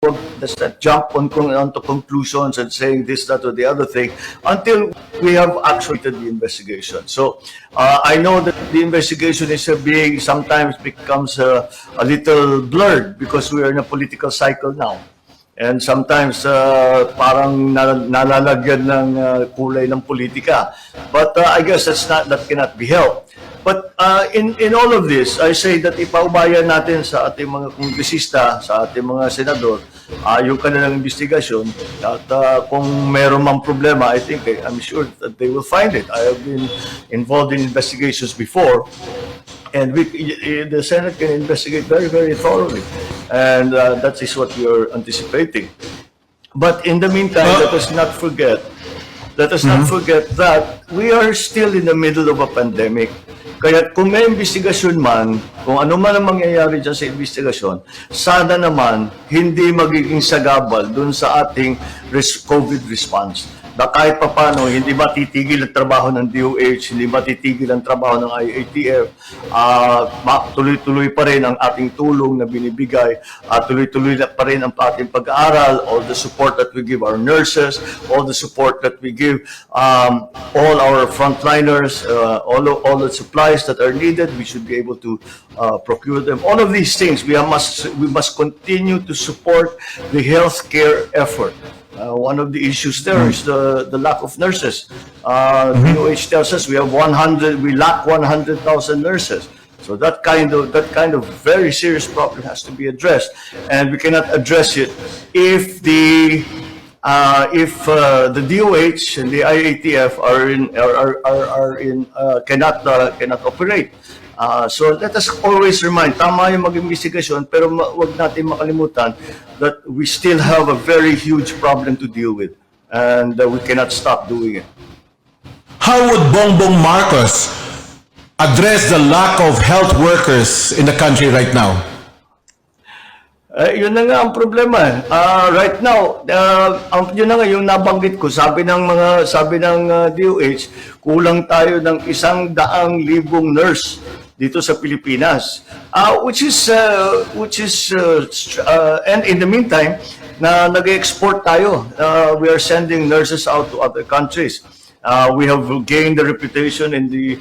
let's not jump onto conclusions and saying this, that, or the other thing until we have actually done the investigation. So I know that the investigation is being sometimes becomes a little blurred because we are in a political cycle now. And sometimes parang nalalagyan ng kulay ng politika. But I guess that cannot be helped. But in all of this, I say that ipaubayan natin sa ating mga kongresista, sa ating mga senador, yung kanilang investigasyon. At kung meron mang problema, I'm sure that they will find it. I have been involved in investigations before. And the Senate can investigate very, very thoroughly. And that is what we are anticipating. But in the meantime, let us not forget that we are still in the middle of a pandemic. Kaya kung may investigasyon man, kung ano man ang mangyayari dyan sa investigasyon, sana naman hindi magiging sagabal dun sa ating COVID response. Na kahit papano, hindi matitigil ang trabaho ng DOH, hindi matitigil ang trabaho ng IATF, tuloy-tuloy pa rin ang ating tulong na binibigay, tuloy-tuloy pa rin ang ating pag-aaral, all the support that we give our nurses, all the support that we give all our frontliners, all the supplies that are needed, we should be able to procure them. All of these things, we must continue to support the healthcare effort. One of the issues there is the lack of nurses. DOH tells us we lack 100,000 nurses. So that kind of very serious problem has to be addressed, and we cannot address it if the DOH and the IATF cannot operate. So let us always remind, tama yung mag-investigasyon, pero wag natin makalimutan that we still have a very huge problem to deal with, and we cannot stop doing it. How would Bong-Bong Marcos address the lack of health workers in the country right now? Yun na nga ang problema. Right now, yun na nga yung nabanggit ko. Sabi ng DOH, kulang tayo ng 100,000 nurse dito sa Pilipinas. And in the meantime, nag-export tayo. We are sending nurses out to other countries. We have gained the reputation in the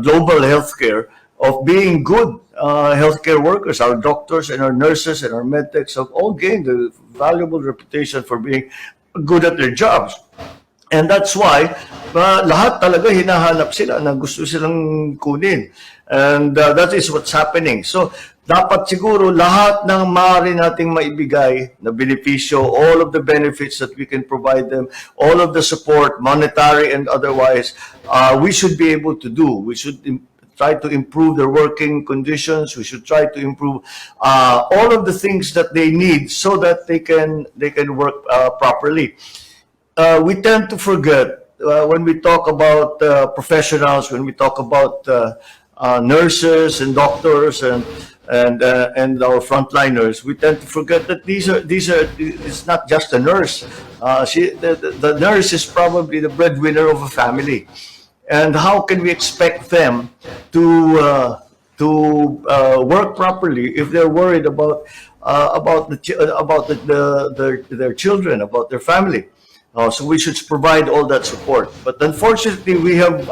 global healthcare of being good healthcare workers. Our doctors and our nurses and our medtechs have all gained a valuable reputation for being good at their jobs. And that's why lahat talaga hinahanap sila na gusto silang kunin. And that is what's happening. So dapat siguro lahat ng maaari nating maibigay na benepisyo, all of the benefits that we can provide them, all of the support, monetary and otherwise, we should be able to do. We should try to improve their working conditions. We should try to improve all of the things that they need so that they can work properly. We tend to forget when we talk about professionals, when we talk about nurses and doctors and our frontliners, we tend to forget that it's not just a nurse. The nurse is probably the breadwinner of a family. And how can we expect them to work properly if they're worried about their children, about their family? So we should provide all that support. But unfortunately, we have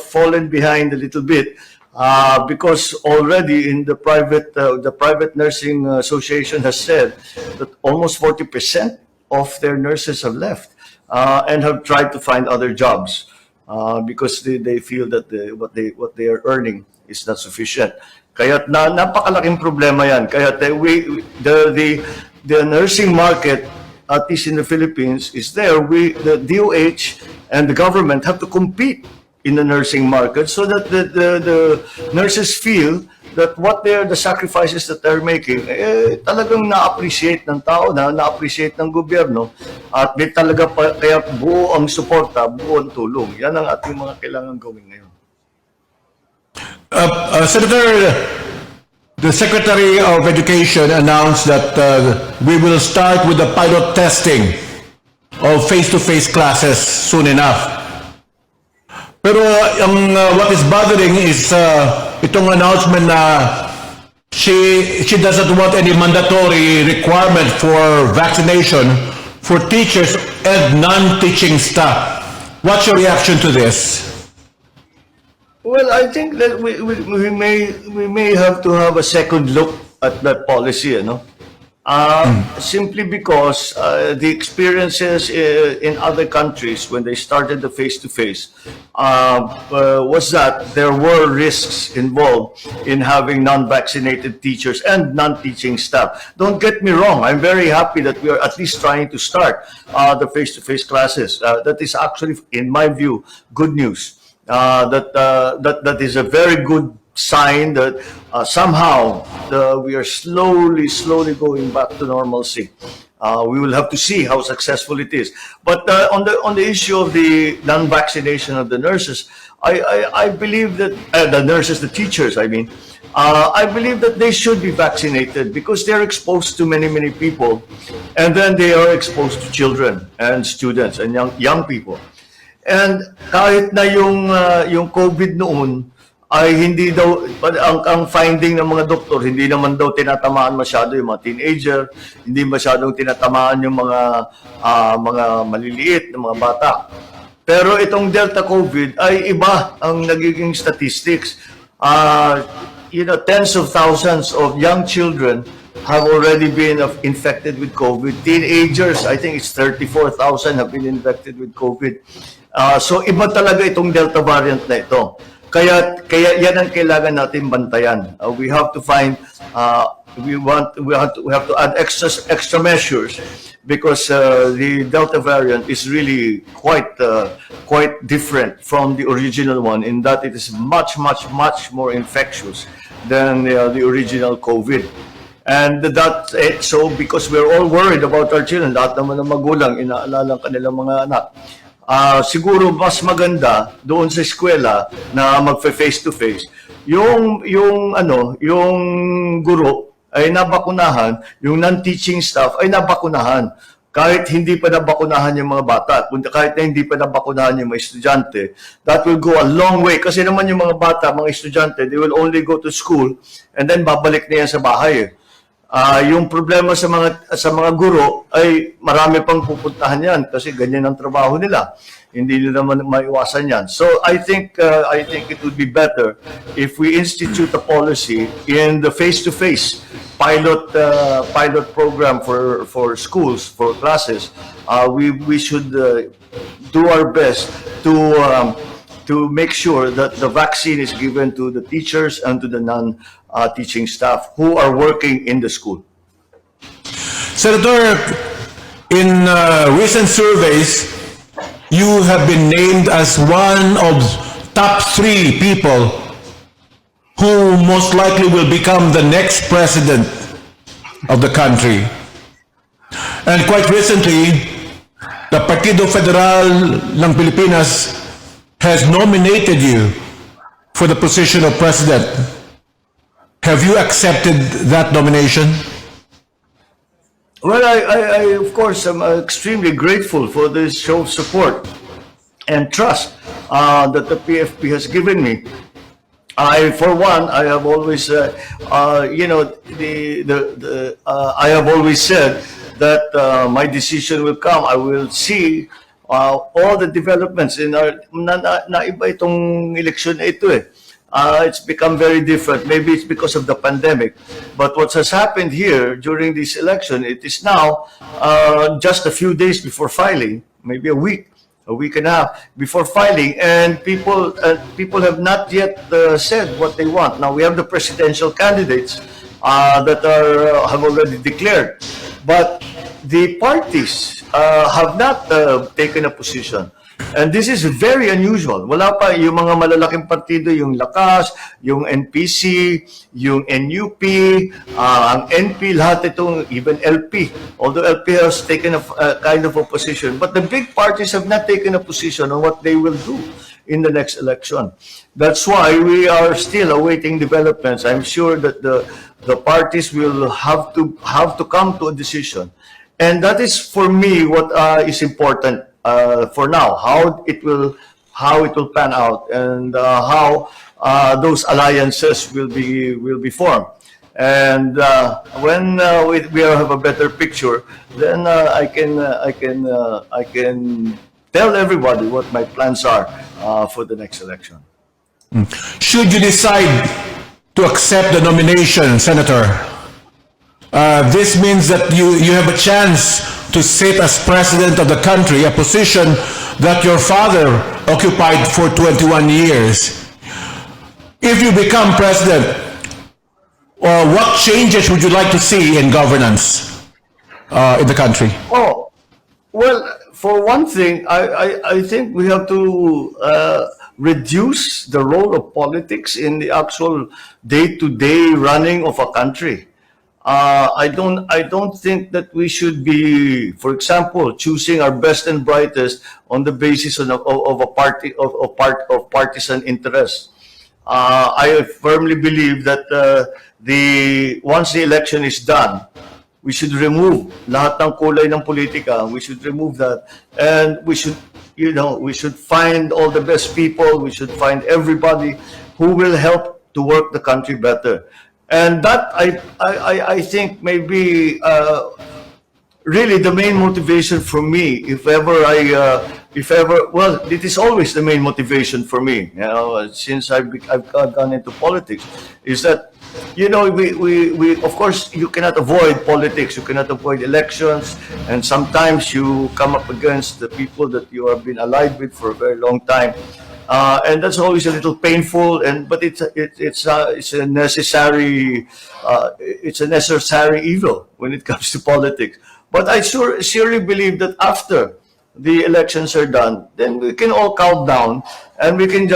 fallen behind a little bit because already in the private nursing association has said that almost 40% of their nurses have left. And have tried to find other jobs because they feel that what they are earning is not sufficient. Kaya napakalaking problema yan. Kaya the nursing market, at least in the Philippines, is there. The DOH and the government have to compete in the nursing market so that the nurses feel that the sacrifices that they're making, talagang na-appreciate ng tao, na-appreciate ng gobyerno, at may talaga kaya buo ang suporta, buo ang tulong. Yan ang ating mga kailangan gawin ngayon. Senator, the Secretary of Education announced that we will start with the pilot testing of face-to-face classes soon enough. Pero what is bothering is itong announcement na she doesn't want any mandatory requirement for vaccination for teachers and non-teaching staff. What's your reaction to this? Well, I think that we may have to have a second look at that policy, you know. Simply because the experiences in other countries when they started the face-to-face was that there were risks involved in having non-vaccinated teachers and non-teaching staff. Don't get me wrong, I'm very happy that we are at least trying to start the face-to-face classes. That is actually, in my view, good news. That is a very good sign that somehow we are slowly going back to normalcy. We will have to see how successful it is. But on the issue of the non-vaccination of the nurses, I believe that the nurses, the teachers, I mean, I believe that they should be vaccinated because they're exposed to many people, and then they are exposed to children and students and young people. And kahit na yung COVID noon ay hindi daw, ang finding ng mga doktor, hindi naman daw tinatamaan masyado yung mga teenager, hindi masyadong tinatamaan yung mga maliliit na mga bata. Pero itong Delta COVID ay iba ang nagiging statistics. Tens of thousands of young children have already been infected with COVID. Teenagers, I think it's 34,000 have been infected with COVID. So iba talaga itong Delta variant na ito. Kaya yan ang kailangan natin bantayan. We have to find we have to add extra measures because the Delta variant is really quite different from the original one in that it is much more infectious than the original COVID. And that's it. So because we're all worried about our children, lahat naman ng magulang inaalala ang kanilang mga anak. Siguro mas maganda doon sa eskwela na magfe-face to face. Yung guro ay nabakunahan, yung non-teaching staff ay nabakunahan. Kahit hindi pa nabakunahan yung mga bata, kahit na hindi pa nabakunahan yung mga estudyante, that will go a long way. Kasi naman yung mga bata, mga estudyante, they will only go to school and then babalik na yan sa bahay. Yung problema sa mga guro ay marami pang pupuntahan yan kasi ganyan ang trabaho nila. Hindi nila naman maiwasan yan. So I think it would be better if we institute a policy in the face-to-face pilot program for schools, for classes. We should do our best to make sure that the vaccine is given to the teachers and to the non-teaching staff who are working in the school. Senator, in recent surveys, you have been named as one of top 3 people who most likely will become the next president of the country. And quite recently, the Partido Federal ng Pilipinas has nominated you for the position of president. Have you accepted that nomination? Well, I of course am extremely grateful for this show of support and trust that the PFP has given me. For one, I have always, I have always said that my decision will come. I will see all the developments in our naiba itong election na ito eh. It's become very different. Maybe it's because of the pandemic. But what has happened here during this election, it is now just a few days before filing, maybe a week and a half before filing, and people have not yet said what they want. Now we have the presidential candidates that have already declared, but the parties have not taken a position. And this is very unusual. Wala pa yung mga malalaking partido, yung Lakas, yung NPC, yung NUP, ang NP, lahat itong, even LP. Although LP has taken a kind of a position. But the big parties have not taken a position on what they will do in the next election. That's why we are still awaiting developments. I'm sure that the parties will have to come to a decision. And that is, for me, what is important. For now, how it will pan out and how those alliances will be formed. And when we have a better picture, then I can tell everybody what my plans are for the next election. Should you decide to accept the nomination, Senator, this means that you have a chance to sit as president of the country, a position that your father occupied for 21 years. If you become president, what changes would you like to see in governance in the country? Oh, well, for one thing, I think we have to reduce the role of politics in the actual day-to-day running of a country. I don't think that we should be, for example, choosing our best and brightest on the basis of a party of partisan interest. I firmly believe that once the election is done, we should remove lahat ng kulay ng politika. We should remove that, and we should find all the best people. We should find everybody who will help to work the country better. And that I think may be really the main motivation for me. If ever, well, it is always the main motivation for me. Since I've gone into politics, is that we of course you cannot avoid politics. You cannot avoid elections, and sometimes you come up against the people that you have been allied with for a very long time. And that's always a little painful, but it's a necessary evil when it comes to politics. But I surely believe that after the elections are done, then we can all calm down, and we can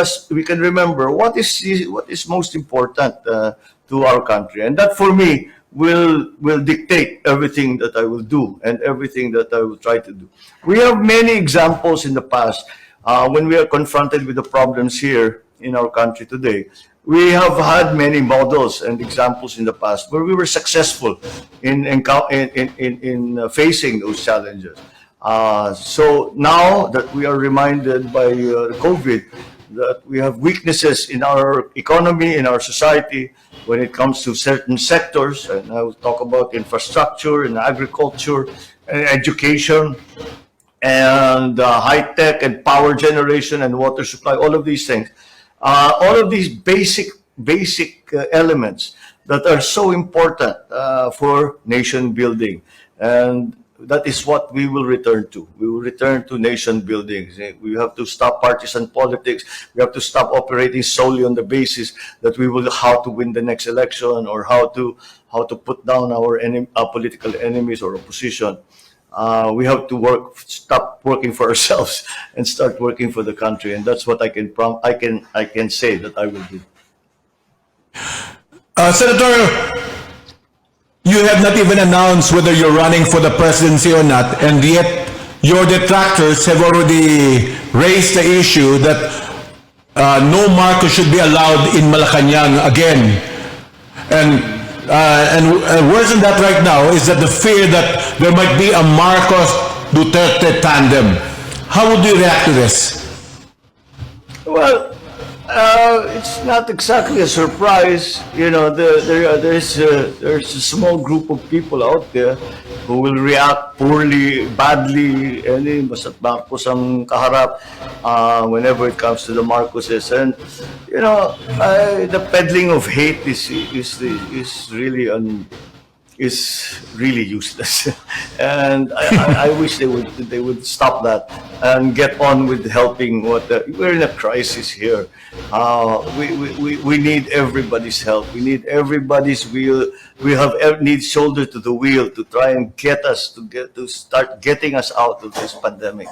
remember what is most important to our country, and that for me will dictate everything that I will do and everything that I will try to do. We have many examples in the past. When we are confronted with the problems here in our country today, we have had many models and examples in the past where we were successful in facing those challenges. So now that we are reminded by COVID that we have weaknesses in our economy, in our society, when it comes to certain sectors, and I will talk about infrastructure and agriculture and education, and high tech and power generation and water supply, all of these things, all of these basic elements that are so important for nation building, and that is what we will return to. We will return to nation building. We have to stop partisan politics. We have to stop operating solely on the basis that we will how to win the next election or how to put down our political enemies or opposition. We have to stop working for ourselves and start working for the country, and that's what I can say that I will do. Senator, you have not even announced whether you're running for the presidency or not, and yet your detractors have already raised the issue that no Marcos should be allowed in Malacanang again. And worse than that right now is that the fear that there might be a Marcos-Duterte tandem. How would you react to this? Well, it's not exactly a surprise. There's a small group of people out there who will react poorly, badly, basta't Marcos ang kaharap whenever it comes to the Marcoses. And the peddling of hate is really useless. And I wish they would stop that and get on with helping. We're in a crisis here. We need everybody's help. We need everybody's will. We need shoulder to the wheel to try and start getting us out of this pandemic.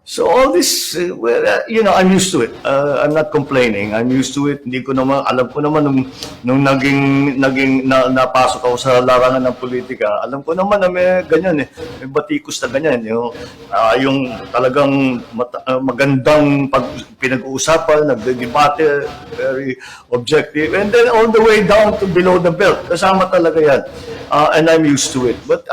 So all this, I'm used to it. I'm not complaining. I'm used to it. Alam ko naman nung napasok ako sa larangan ng politika, alam ko naman na may ganyan may batikos na ganyan, yung talagang magandang pinag-uusapan, nagde-debate, very objective, and then all the way down to below the belt. Kasama talaga yan. And I'm used to it. But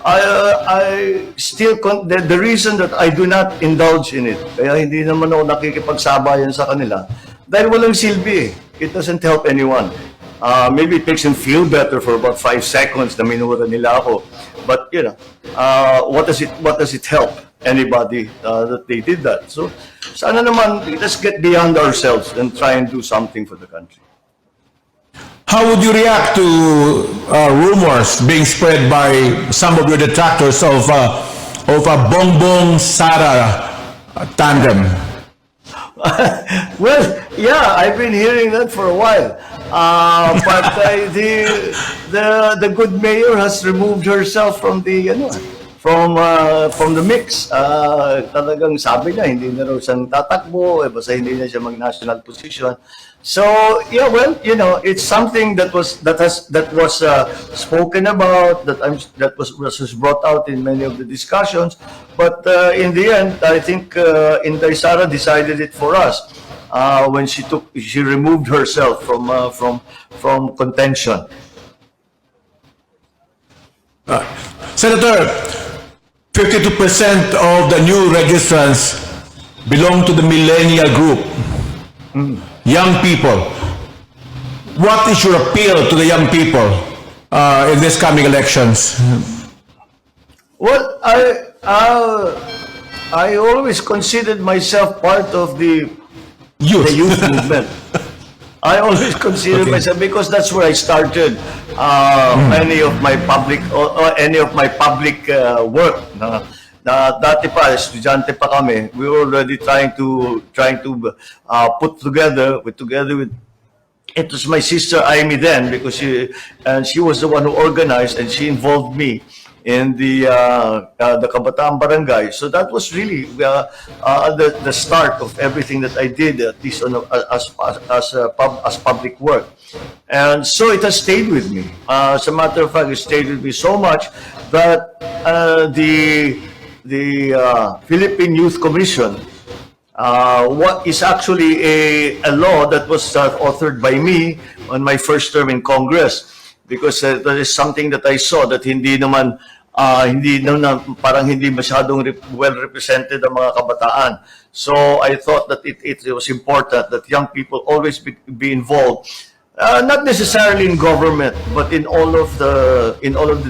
I still, the reason that I do not indulge in it, kaya hindi naman ako nakikipagsabayan sa kanila, dahil walang silbi. It doesn't help anyone. Maybe it makes them feel better for about 5 seconds na minura nila ako. But, what does it help anybody that they did that? So, sana naman, let's get beyond ourselves and try and do something for the country. How would you react to rumors being spread by some of your detractors of a Bong-Bong Sara tandem? Well, yeah, I've been hearing that for a while. But the good mayor has removed herself from the from the mix. Talagang sabi niya hindi na raw siyang tatakbo, basta hindi na siya mag-national position. So yeah, well, it's something that was spoken about, that was brought out in many of the discussions. But in the end, I think Inday Sara decided it for us when she removed herself from contention. Senator, 52% of the new registrants belong to the millennial group. Young people. What is your appeal to the young people in these coming elections? Well, I always considered myself part of the youth movement. I always consider myself, because that's where I started any of my public work. Dati pa, estudyante pa kami, we were already trying to put together with it was my sister Amy then, because she was the one who organized, and she involved me in the Kabataan Barangay. So that was really the start of everything that I did, at least as public work. And so it has stayed with me. As a matter of fact, it stayed with me so much that the Philippine Youth Commission, what is actually a law that was authored by me on my first term in Congress, because that is something that I saw that parang hindi masyadong well represented ang mga kabataan. So I thought that it was important that young people always be involved. Not necessarily in government, but in all of the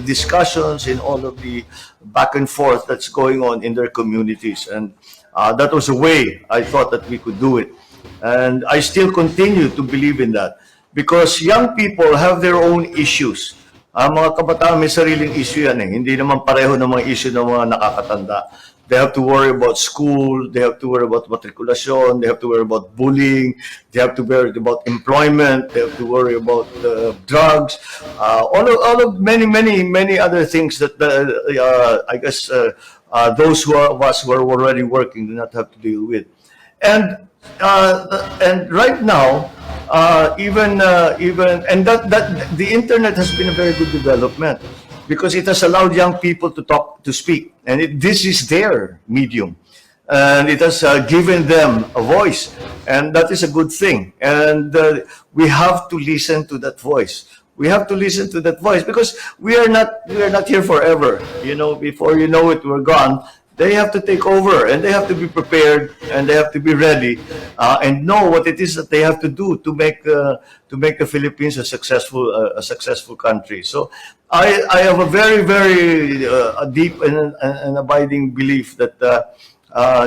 discussions, in all of the back and forth that's going on in their communities, and that was a way I thought that we could do it, and I still continue to believe in that, because young people have their own issues. Mga kabataan may sariling issue yan eh. Hindi naman pareho ng mga issue ng mga nakakatanda. They have to worry about school, they have to worry about matriculasyon, they have to worry about bullying, they have to worry about employment, they have to worry about drugs, all of many other things that I guess those of us who are already working do not have to deal with. And right now, and that the internet has been a very good development, because it has allowed young people to speak, and this is their medium, and it has given them a voice, and that is a good thing. And we have to listen to that voice. We have to listen to that voice, because we are not here forever. Before you know it, we're gone. They have to take over, and they have to be prepared, and they have to be ready, and know what it is that they have to do to make the Philippines a successful country. So I have a very, very deep and abiding belief that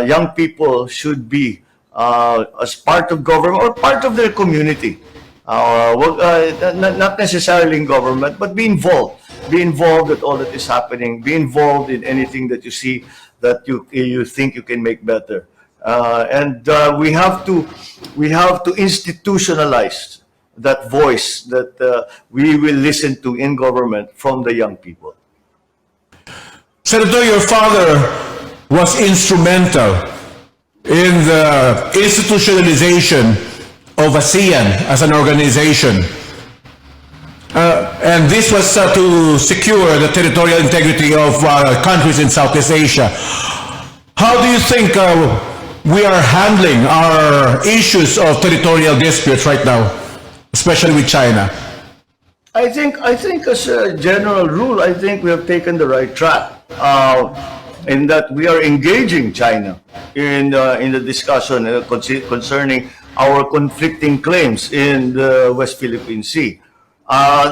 young people should be as part of government or part of their community. Not necessarily in government, but be involved. Be involved with all that is happening. Be involved in anything that you see that you think you can make better. And we have to institutionalize that voice that we will listen to in government from the young people. Senator, your father was instrumental in the institutionalization of ASEAN as an organization. And this was to secure the territorial integrity of countries in Southeast Asia. How do you think we are handling our issues of territorial disputes right now, especially with China? I think as a general rule, I think we have taken the right track in that we are engaging China in the discussion concerning our conflicting claims in the West Philippine Sea.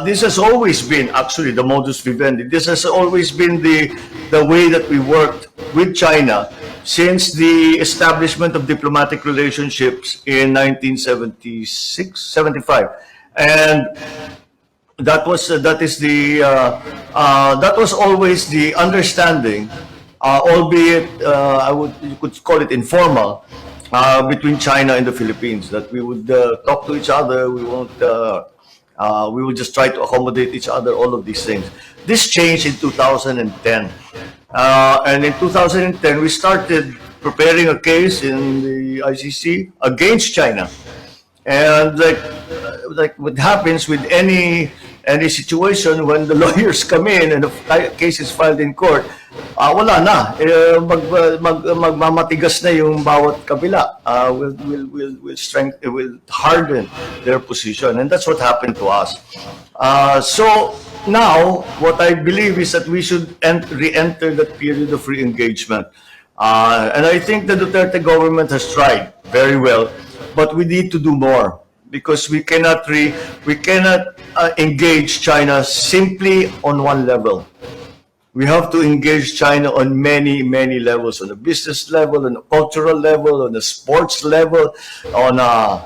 This has always been actually the modus vivendi. This has always been the way that we worked with China since the establishment of diplomatic relationships in 1976, 75. And that was always the understanding, albeit you could call it informal, between China and the Philippines, that we would talk to each other. We would just try to accommodate each other. All of these things. This changed in 2010, and in 2010 we started preparing a case in the ICC against China. And like what happens with any situation when the lawyers come in and the case is filed in court, wala na. Magmamatigas na yung bawat kabila. Will harden their position, and that's what happened to us. So now, what I believe is that we should re-enter that period of re-engagement. And I think the Duterte government has tried very well, but we need to do more, because we cannot engage China simply on one level. We have to engage China on many levels: on a business level, on a cultural level, on a sports level, on a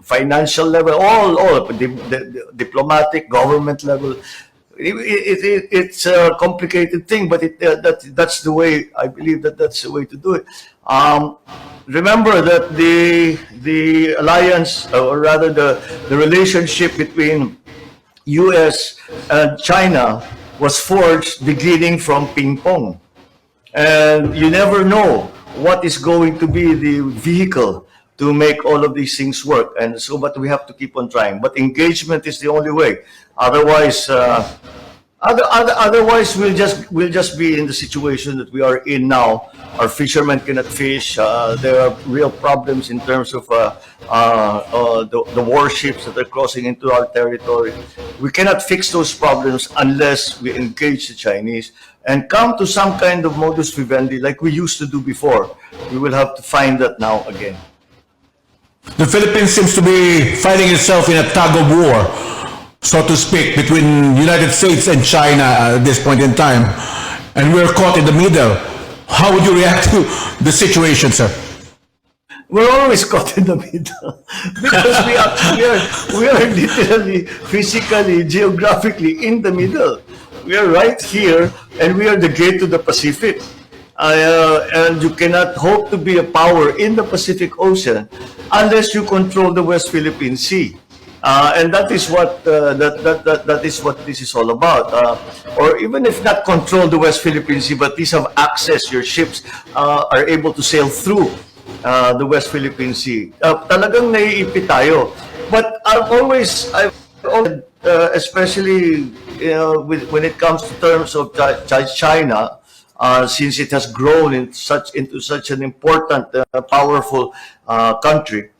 financial level, all the diplomatic, government level. It's a complicated thing, but that's the way. I believe that's the way to do it. Remember that the alliance, or rather the relationship between U.S. and China was forged beginning from ping pong, and you never know what is going to be the vehicle to make all of these things work. And so, but we have to keep on trying. But engagement is the only way. Otherwise, otherwise we'll just be in the situation that we are in now. Our fishermen cannot fish. There are real problems in terms of the warships that are crossing into our territory. We cannot fix those problems unless we engage the Chinese and come to some kind of modus vivendi like we used to do before. We will have to find that now again. The Philippines seems to be finding itself in a tug of war, so to speak, between United States and China at this point in time, and we're caught in the middle. How would you react to the situation, sir? We're always caught in the middle because we are literally, physically, geographically in the middle. We are right here, and we are the gate to the Pacific. And you cannot hope to be a power in the Pacific Ocean unless you control the West Philippine Sea. And that is what that is what this is all about. Or even if not control the West Philippine Sea, but at least have access. Your ships are able to sail through the West Philippine Sea. Talagang naiipit tayo. But especially when it comes to terms of China, since it has grown into such an important, powerful country.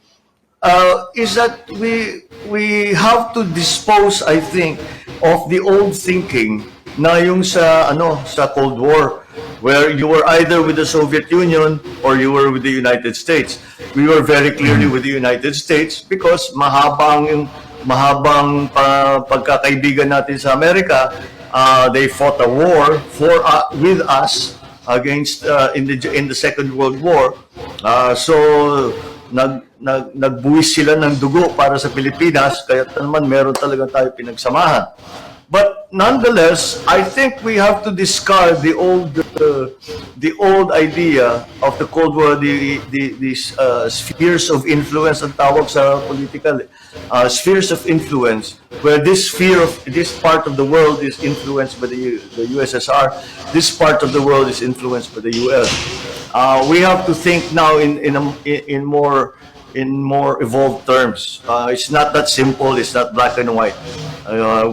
Is that we have to dispose, I think, of the old thinking na yung sa Cold War, where you were either with the Soviet Union or you were with the United States. We were very clearly with the United States because mahabang pagkakaibigan natin sa Amerika. They fought a war with us against in the Second World War. So nagbuwis sila ng dugo para sa Pilipinas, kaya naman meron talaga tayo pinagsamahan. But nonetheless, I think we have to discard the old idea of the Cold War, these spheres of influence, ang tawag sa political, spheres of influence, where this part of the world is influenced by the USSR, this part of the world is influenced by the US. We have to think now in more evolved terms. It's not that simple. It's not black and white.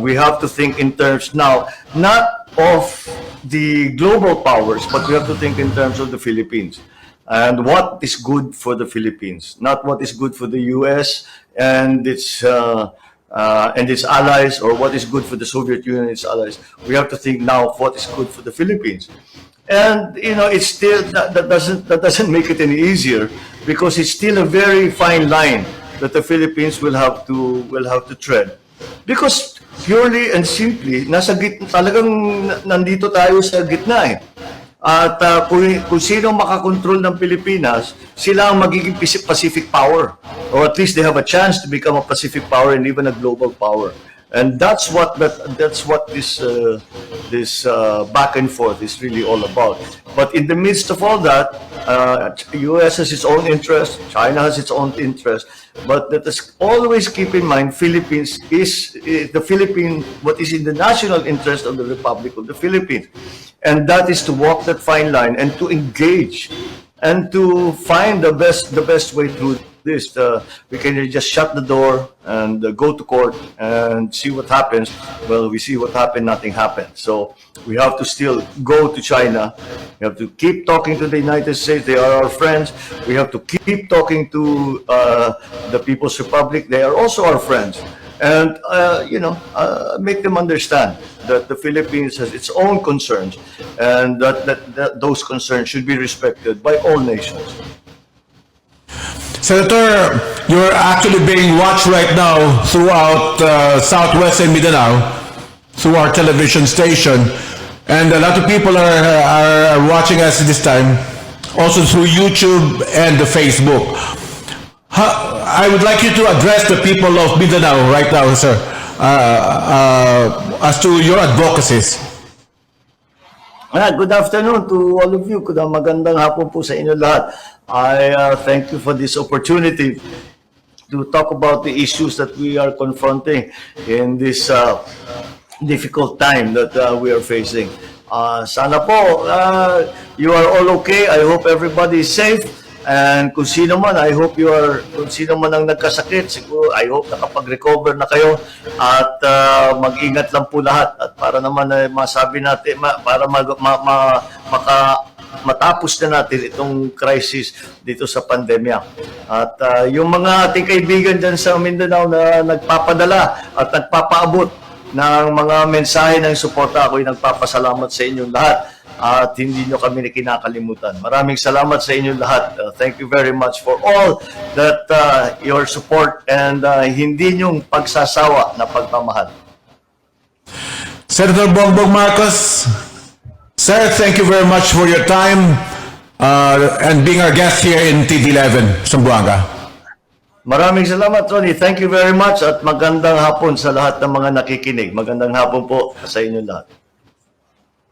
We have to think in terms now, not of the global powers, but we have to think in terms of the Philippines and what is good for the Philippines, not what is good for the U.S. and its allies, or what is good for the Soviet Union and its allies. We have to think now of what is good for the Philippines. And it's still that doesn't make it any easier, because it's still a very fine line that the Philippines will have to tread. Because purely and simply, talagang nandito tayo sa gitna eh. At kung sino makakontrol ng Pilipinas, sila ang magiging Pacific power. Or at least they have a chance to become a Pacific power and even a global power. And that's what this back and forth is really all about. But in the midst of all that, U.S. has its own interest, China has its own interest, but let us always keep in mind Philippines is what is in the national interest of the Republic of the Philippines. And that is to walk that fine line and to engage and to find the best way through this. We can just shut the door and go to court and see what happens. Well, we see what happened, nothing happened. So we have to still go to China. We have to keep talking to the United States. They are our friends. We have to keep talking to the People's Republic. They are also our friends. And, make them understand that the Philippines has its own concerns and that those concerns should be respected by all nations. Senator, you're actually being watched right now throughout southwestern Mindanao through our television station. And a lot of people are watching us this time, also through YouTube and the Facebook. I would like you to address the people of Mindanao right now, sir, as to your advocacies. Good afternoon to all of you. Magandang hapon po sa inyo lahat. I thank you for this opportunity to talk about the issues that we are confronting in this difficult time that we are facing. Sana po, you are all okay. I hope everybody is safe. And kung sino man, kung sino man ang nagkasakit, siguro, I hope nakapag-recover na kayo at mag-ingat lang po lahat. At para naman masabi natin, para matapos na natin itong crisis dito sa pandemya. At yung mga ating kaibigan dyan sa Mindanao na nagpapadala at nagpapaabot ng mga mensahe ng suporta, ako'y nagpapasalamat sa inyong lahat. At hindi nyo kami kinakalimutan. Maraming salamat sa inyong lahat. Thank you very much for all that your support and hindi nyong pagsasawa na pagmamahal. Senator Bong-Bong Marcos, sir, thank you very much for your time and being our guest here in Tv11, Zamboanga. Maraming salamat, Ronnie. Thank you very much at magandang hapon sa lahat ng mga nakikinig. Magandang hapon po sa inyong lahat.